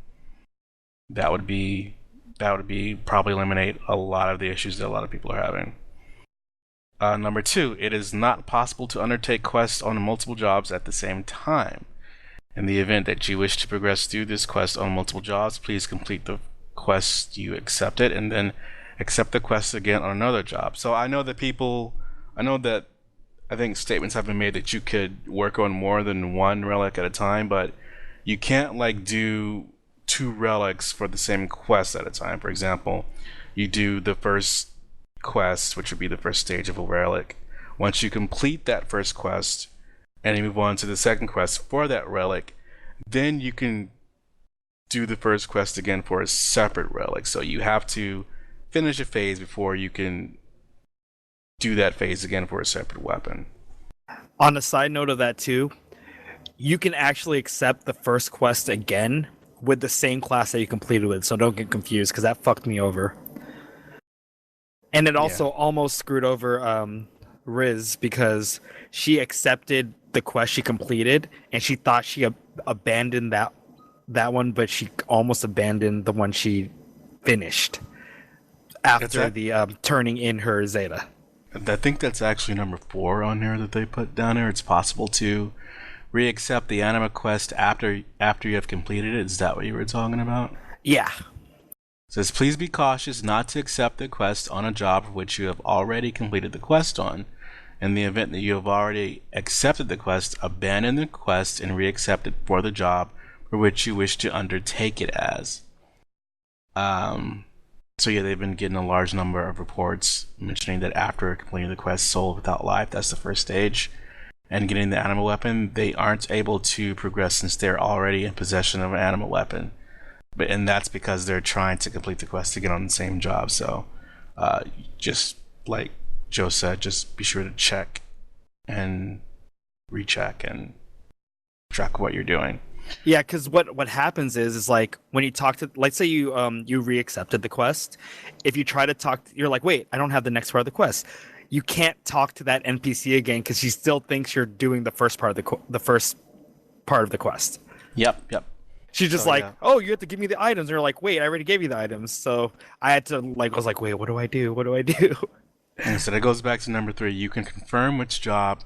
Speaker 3: That would be probably eliminate a lot of the issues that a lot of people are having. Number two, it is not possible to undertake quests on multiple jobs at the same time. In the event that you wish to progress through this quest on multiple jobs, please complete the quest you accepted and then accept the quest again on another job. So I think statements have been made that you could work on more than one relic at a time, but you can't like do 2 relics for the same quest at a time. For example, you do the first quest, which would be the first stage of a relic. Once you complete that first quest and you move on to the second quest for that relic, then you can do the first quest again for a separate relic. So you have to finish a phase before you can do that phase again for a separate weapon.
Speaker 2: On a side note of that too, you can actually accept the first quest again with the same class that you completed with, so don't get confused, because that fucked me over. And it also almost screwed over Riz, because she accepted the quest she completed and she thought she abandoned that one, but she almost abandoned the one she finished after the turning in her Zeta.
Speaker 3: I think that's actually number 4 on here that they put down there. It's possible to re-accept the anima quest after you have completed it. Is that what you were talking about?
Speaker 2: Yeah.
Speaker 3: It says, please be cautious not to accept the quest on a job for which you have already completed the quest on. In the event that you have already accepted the quest, abandon the quest and re-accept it for the job for which you wish to undertake it as. So yeah, they've been getting a large number of reports mentioning that after completing the quest Soul Without Life, that's the first stage, and getting the animal weapon, they aren't able to progress since they're already in possession of an animal weapon. And that's because they're trying to complete the quest to get on the same job. So just like Joe said, just be sure to check and recheck and track what you're doing.
Speaker 2: Yeah, because what happens is like when you talk to, let's say you re-accepted the quest, if you try to talk, you're like, wait, I don't have the next part of the quest. You can't talk to that NPC again because she still thinks you're doing the first part of the quest.
Speaker 3: Yep.
Speaker 2: She's just oh, you have to give me the items. And you're like, wait, I already gave you the items. So I had to I was like, wait, what do I do? What do I do?
Speaker 3: And so that goes back to number 3. You can confirm which job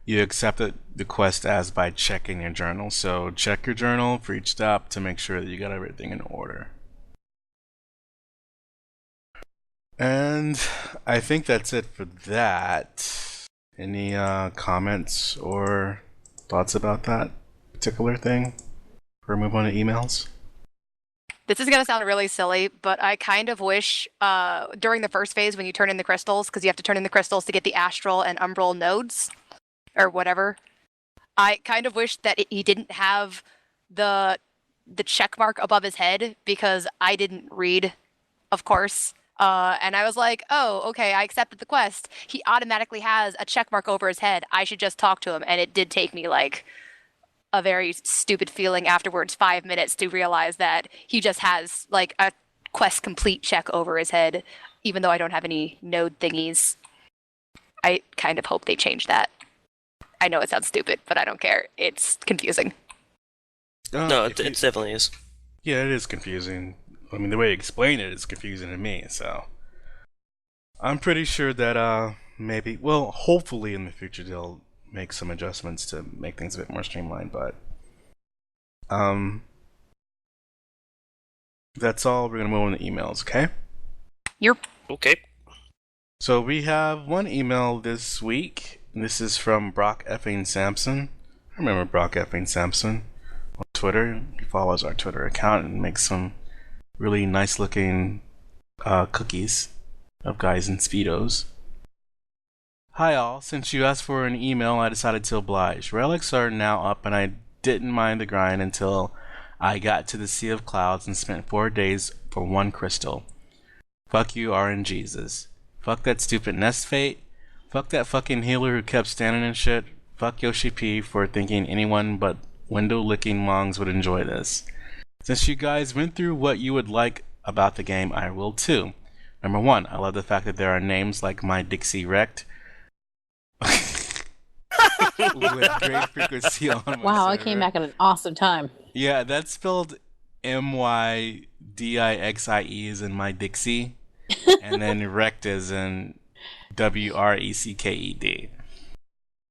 Speaker 3: you accepted the quest as by checking your journal. So check your journal for each step to make sure that you got everything in order. And I think that's it for that. Any comments or thoughts about that particular thing? Or move on to emails?
Speaker 5: This is going to sound really silly, but I kind of wish during the first phase when you turn in the crystals, because you have to turn in the crystals to get the astral and umbral nodes, or whatever, I kind of wish that he didn't have the check mark above his head, because I didn't read, of course. And I was like, oh, okay, I accepted the quest. He automatically has a check mark over his head. I should just talk to him. And it did take me like a very stupid feeling afterwards, 5 minutes, to realize that he just has like a quest complete check over his head, even though I don't have any node thingies. I kind of hope they change that. I know it sounds stupid, but I don't care. It's confusing.
Speaker 4: No, it definitely is.
Speaker 3: Yeah, it is confusing. I mean, the way you explain it is confusing to me, so I'm pretty sure that maybe, well, hopefully in the future they'll make some adjustments to make things a bit more streamlined, but that's all. We're gonna move on to emails, okay?
Speaker 5: Yep.
Speaker 4: Okay.
Speaker 3: So we have one email this week. This is from Brock Effing Sampson. I remember Brock Effing Sampson on Twitter. He follows our Twitter account and makes some really nice looking cookies of guys in Speedos. Hi all, since you asked for an email, I decided to oblige. Relics are now up and I didn't mind the grind until I got to the Sea of Clouds and spent 4 days for 1 crystal. Fuck you, RNGesus. Fuck that stupid nest fate. Fuck that fucking healer who kept standing and shit. Fuck Yoshi P for thinking anyone but window-licking mongs would enjoy this. Since you guys went through what you would like about the game, I will too. Number 1, I love the fact that there are names like my Dixie wrecked with great frequency on my
Speaker 1: Wow, I
Speaker 3: server.
Speaker 1: came back at an awesome time.
Speaker 3: Yeah, that's spelled MYDIXIE is in my Dixie, and then wrecked is in WRECKED.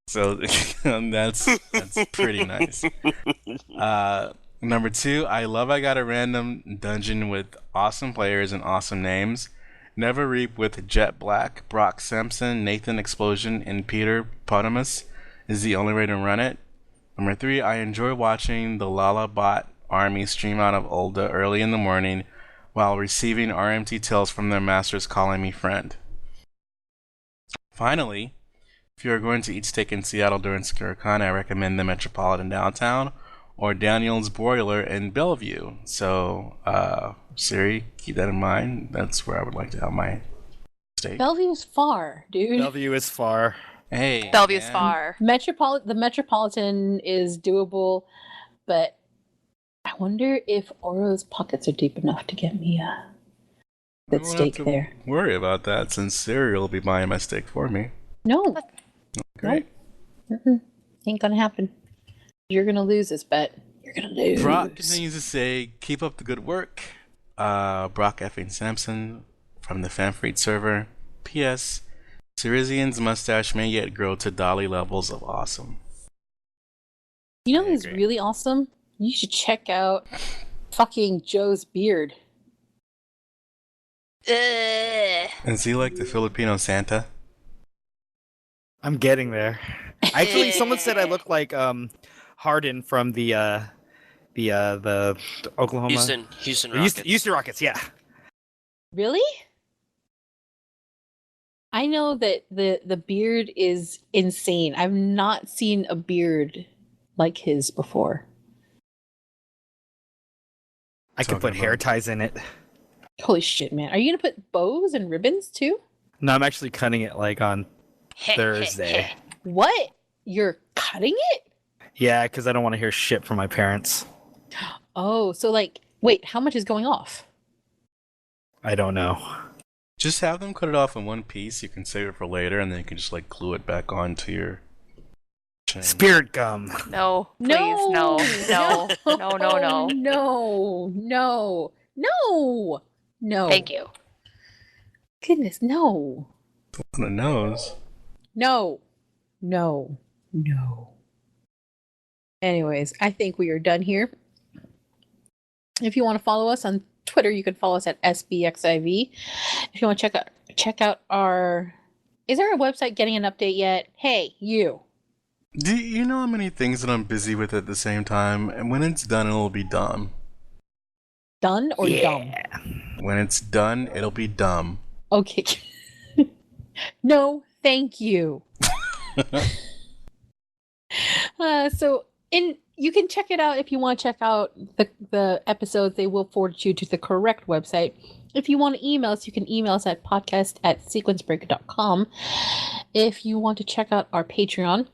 Speaker 3: So that's pretty nice. Number 2, I love I got a random dungeon with awesome players and awesome names. Never Reap with Jet Black, Brock Simpson, Nathan Explosion, and Peter Potamus is the only way to run it. Number 3, I enjoy watching the Lala Bot army stream out of Ulda early in the morning while receiving RMT tells from their masters calling me friend. Finally, if you are going to eat steak in Seattle during SecuriCon, I recommend the Metropolitan Downtown or Daniel's Broiler in Bellevue. So, Siri, keep that in mind. That's where I would like to have my steak.
Speaker 1: Bellevue's far, dude.
Speaker 2: Bellevue is far.
Speaker 3: Hey,
Speaker 5: Bellevue's
Speaker 3: man.
Speaker 5: far.
Speaker 1: The Metropolitan is doable, but I wonder if Oro's pockets are deep enough to get me a good steak there.
Speaker 3: Worry about that since Siri will be buying my steak for me.
Speaker 1: No.
Speaker 3: Great.
Speaker 1: Mm-mm. Ain't gonna happen. You're gonna lose this bet. You're gonna lose.
Speaker 3: Brock continues to say, keep up the good work. Brock effing Sampson from the FanFreed server. P.S. Cerizian's mustache may yet grow to Dolly levels of awesome.
Speaker 1: You know who's really awesome? You should check out fucking Joe's beard.
Speaker 3: Is he like the Filipino Santa?
Speaker 2: I'm getting there. Actually, someone said I look like Harden from the Oklahoma
Speaker 4: Houston Rockets.
Speaker 2: Houston Rockets, yeah.
Speaker 1: Really? I know that the beard is insane. I've not seen a beard like his before.
Speaker 2: I could put hair ties in it.
Speaker 1: Holy shit, man. Are you gonna put bows and ribbons too?
Speaker 2: No, I'm actually cutting it like on Thursday.
Speaker 1: What? You're cutting it?
Speaker 2: Yeah, because I don't want to hear shit from my parents.
Speaker 1: Oh, so like, wait, how much is going off?
Speaker 2: I don't know.
Speaker 3: Just have them cut it off in one piece. You can save it for later, and then you can just like glue it back onto your chin.
Speaker 2: Spirit gum.
Speaker 5: No, please, no. Thank you.
Speaker 1: Goodness, no.
Speaker 3: On the nose.
Speaker 1: No. Anyways, I think we are done here. If you want to follow us on Twitter, you can follow us at SBXIV. If you want to check out our... Is there a website getting an update yet? Hey, you.
Speaker 3: Do you know how many things that I'm busy with at the same time? And when it's done, it'll be dumb.
Speaker 1: Done or dumb?
Speaker 3: When it's done, it'll be dumb.
Speaker 1: Okay. No, thank you. You can check it out if you want to check out the episodes. They will forward you to the correct website. If you want to email us, you can email us at podcast@sequencebreaker.com. If you want to check out our Patreon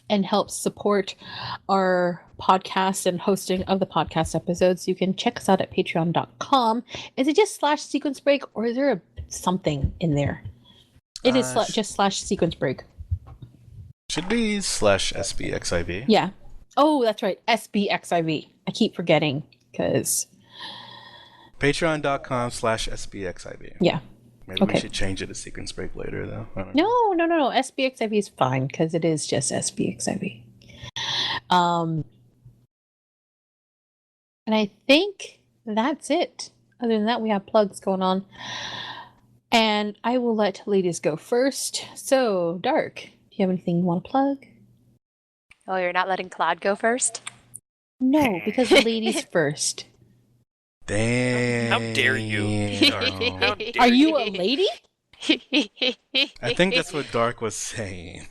Speaker 1: and help support our podcast and hosting of the podcast episodes, you can check us out at patreon.com. Is it just /sequencebreak or is there something in there? It is just /sequencebreak.
Speaker 3: Should be /SBXIV.
Speaker 1: Yeah. Oh, that's right. SBXIV. I keep forgetting because...
Speaker 3: Patreon.com/SBXIV.
Speaker 1: Yeah.
Speaker 3: Maybe we should change it to Sequence Break later, though. I don't
Speaker 1: know. No. SBXIV is fine because it is just SBXIV. And I think that's it. Other than that, we have plugs going on. And I will let ladies go first. So, Dark, do you have anything you want to plug?
Speaker 5: Oh, you're not letting Claude go first?
Speaker 1: No, because ladies first.
Speaker 3: Damn.
Speaker 4: How dare you? How dare
Speaker 1: Are you a lady?
Speaker 3: I think that's what Dark was saying.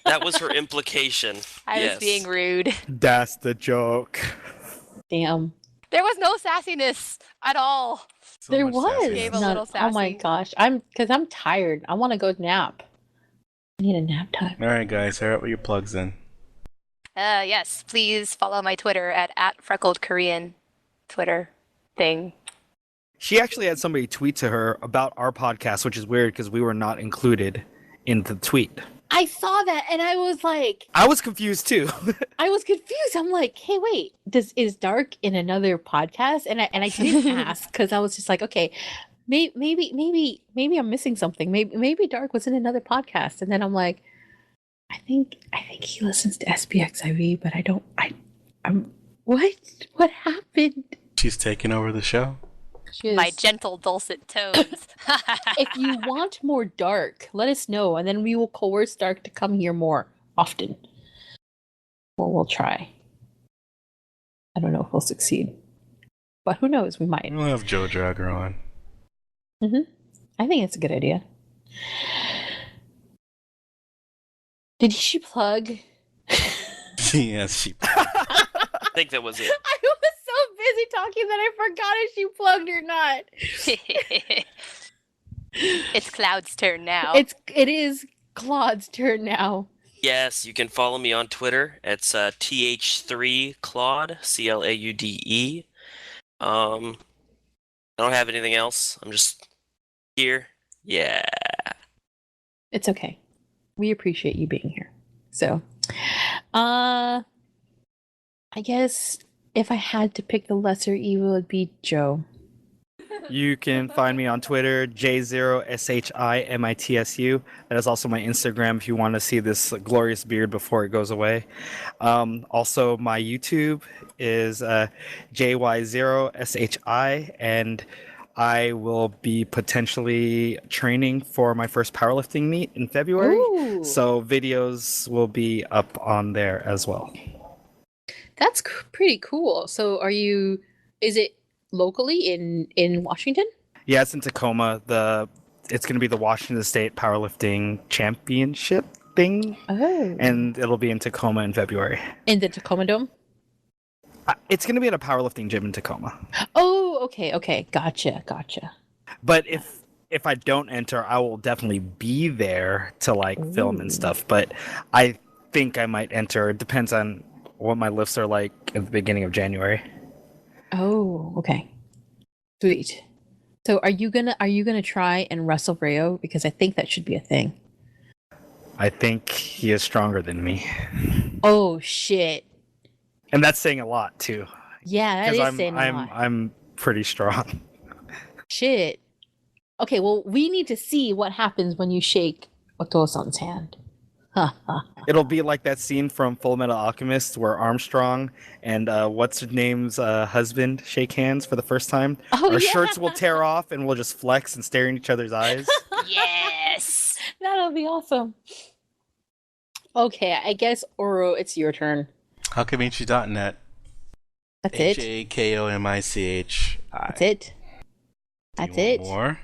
Speaker 4: That was her implication.
Speaker 5: I was being rude.
Speaker 2: That's the joke.
Speaker 1: Damn.
Speaker 5: There was no sassiness at all.
Speaker 3: So
Speaker 1: There
Speaker 3: much
Speaker 1: was.
Speaker 3: sassiness.
Speaker 5: Gave a
Speaker 1: None-
Speaker 5: little
Speaker 1: Oh my
Speaker 5: sassy.
Speaker 1: gosh. Because I'm tired. I want to go nap. I need a nap time.
Speaker 3: All right, guys, hurry up with your plugs in.
Speaker 5: Yes, please follow my Twitter at @FreckledKorean. Twitter thing.
Speaker 2: She actually had somebody tweet to her about our podcast, which is weird because we were not included in the tweet.
Speaker 1: I saw that and I was like,
Speaker 2: I was confused too.
Speaker 1: I was confused. I'm like, hey, wait, is Dark in another podcast? And I didn't ask because I was just like, okay, maybe I'm missing something. Maybe Dark was in another podcast. And then I'm like, I think he listens to SBXIV, but I'm what happened?
Speaker 3: She's taking over the show.
Speaker 5: My gentle dulcet tones.
Speaker 1: If you want more Dark, let us know, and then we will coerce Dark to come here more often. Or we'll try. I don't know if we'll succeed, but who knows? We might.
Speaker 3: We'll have Joe Dragger on.
Speaker 1: I think it's a good idea. Did she plug?
Speaker 3: Yes, she.
Speaker 4: I think that was it.
Speaker 1: I was so busy talking that I forgot if she plugged or not.
Speaker 5: It's Cloud's turn now.
Speaker 1: It is Claude's turn now.
Speaker 4: Yes, you can follow me on Twitter. It's th3 Claude, CLAUDE. I don't have anything else. I'm just here. Yeah.
Speaker 1: It's okay. We appreciate you being here. So, I guess if I had to pick the lesser evil, it'd be Joe.
Speaker 2: You can find me on Twitter, J0SHIMITSU. That is also my Instagram if you want to see this glorious beard before it goes away. Also, my YouTube is JY0SHI, and I will be potentially training for my first powerlifting meet in February.
Speaker 1: Ooh.
Speaker 2: So videos will be up on there as well.
Speaker 1: That's pretty cool. So is it locally in Washington?
Speaker 2: Yeah, it's in Tacoma. It's going to be the Washington State Powerlifting Championship thing.
Speaker 1: Oh.
Speaker 2: And it'll be in Tacoma in February.
Speaker 1: In the Tacoma Dome?
Speaker 2: It's going to be at a powerlifting gym in Tacoma.
Speaker 1: Oh, okay. Gotcha.
Speaker 2: But if I don't enter, I will definitely be there to film and stuff. But I think I might enter. It depends on what my lifts are like at the beginning of January.
Speaker 1: Oh, okay. Sweet. So are you gonna try and wrestle Rayo? Because I think that should be a thing.
Speaker 2: I think he is stronger than me.
Speaker 1: Oh shit.
Speaker 2: And that's saying a lot too.
Speaker 1: Yeah, that is saying a lot.
Speaker 2: I'm pretty strong.
Speaker 1: Shit. Okay, well, we need to see what happens when you shake Otosan's hand.
Speaker 2: It'll be like that scene from Full Metal Alchemist where Armstrong and what's his name's husband shake hands for the first time.
Speaker 1: Oh,
Speaker 2: Our
Speaker 1: yeah.
Speaker 2: shirts will tear off and we'll just flex and stare in each other's eyes.
Speaker 5: Yes.
Speaker 1: That'll be awesome. Okay, I guess Oro, it's your turn.
Speaker 3: Hakamichi.net.
Speaker 1: That's it.
Speaker 3: HAKOMICH.
Speaker 1: That's it. That's it.
Speaker 3: More?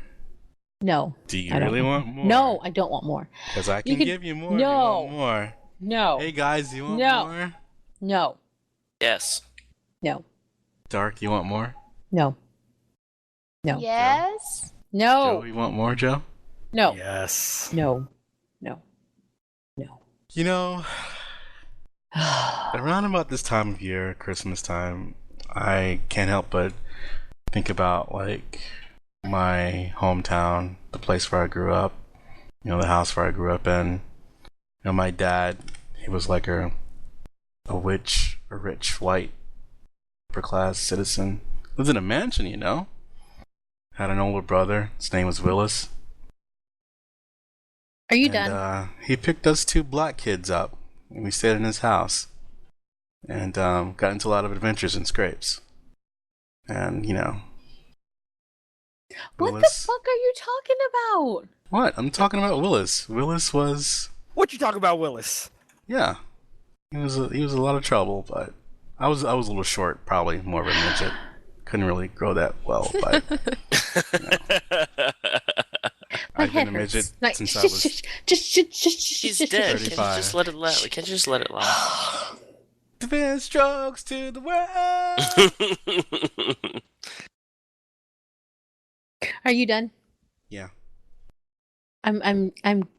Speaker 1: No.
Speaker 3: Do you
Speaker 1: I don't
Speaker 3: really
Speaker 1: want-
Speaker 3: want more?
Speaker 1: No, I don't want more.
Speaker 3: Because I
Speaker 1: You
Speaker 3: can
Speaker 1: can-
Speaker 3: give you more.
Speaker 1: No.
Speaker 3: If you want more.
Speaker 1: No.
Speaker 3: Hey guys, you want
Speaker 1: No.
Speaker 3: more?
Speaker 1: No.
Speaker 4: Yes.
Speaker 1: No.
Speaker 3: Dark, you want more?
Speaker 1: No. No.
Speaker 5: Yes.
Speaker 3: Joe,
Speaker 1: No.
Speaker 3: you want more, Joe?
Speaker 1: No.
Speaker 2: Yes.
Speaker 1: No. No. No.
Speaker 3: You know, around about this time of year, Christmas time, I can't help but think about my hometown, the place where I grew up, the house where I grew up in. My dad, he was like a rich white upper class citizen. Lived in a mansion, Had an older brother. His name was Willis.
Speaker 1: Are you
Speaker 3: And,
Speaker 1: done?
Speaker 3: he picked us two black kids up, and we stayed in his house, and got into a lot of adventures and scrapes. And
Speaker 1: What
Speaker 3: Willis,
Speaker 1: the fuck are you talking about?
Speaker 3: What? I'm talking about Willis. Willis was,
Speaker 2: What you talking about, Willis?
Speaker 3: yeah, he was a lot of trouble, but I was a little short, probably more of a midget. couldn't really grow that well, but I've been a midget since I was.
Speaker 4: She's dead.
Speaker 3: 35.
Speaker 4: Just let it lie. We can't just let it lie.
Speaker 3: Defense strokes to the world.
Speaker 1: Are you done?
Speaker 3: Yeah.
Speaker 1: I'm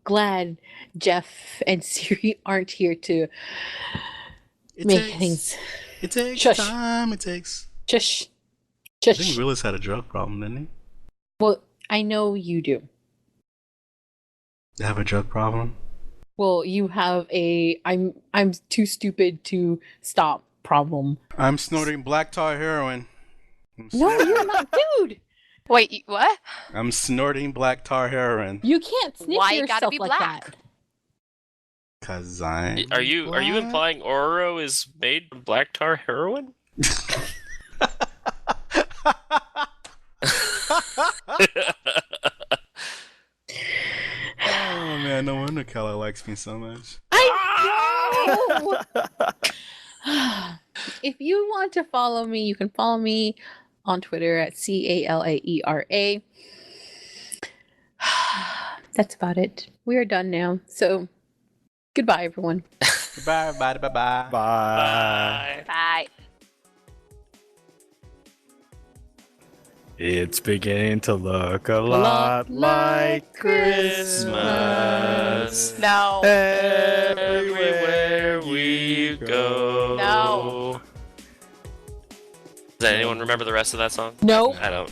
Speaker 1: glad Jeff and Siri aren't here to
Speaker 3: It
Speaker 1: make
Speaker 3: takes,
Speaker 1: things.
Speaker 3: It takes
Speaker 1: Shush.
Speaker 3: time. It takes.
Speaker 1: Shush.
Speaker 3: I think Willis had a drug problem, didn't he?
Speaker 1: Well, I know you do.
Speaker 3: Have a drug problem?
Speaker 1: Well, you have a I'm too stupid to stop problem.
Speaker 3: I'm snorting black tar heroin.
Speaker 1: No, you're not, dude.
Speaker 5: Wait, what?
Speaker 3: I'm snorting black tar heroin.
Speaker 1: You can't sniff
Speaker 5: Why it
Speaker 1: yourself
Speaker 5: gotta be
Speaker 1: like
Speaker 5: black?
Speaker 1: that.
Speaker 3: Cause I'm.
Speaker 4: Are you implying Oro is made from black tar heroin?
Speaker 3: Oh man, no wonder Kala likes me so much.
Speaker 1: I know. If you want to follow me, you can follow me on Twitter at Calaera. That's about it. We are done now. So, goodbye, everyone.
Speaker 3: Bye, bye, bye, bye.
Speaker 2: Bye.
Speaker 5: Bye.
Speaker 2: It's beginning to look a lot like Christmas.
Speaker 5: No.
Speaker 4: Everywhere we go.
Speaker 5: No.
Speaker 4: Does anyone remember the rest of that song?
Speaker 1: No.
Speaker 4: I don't.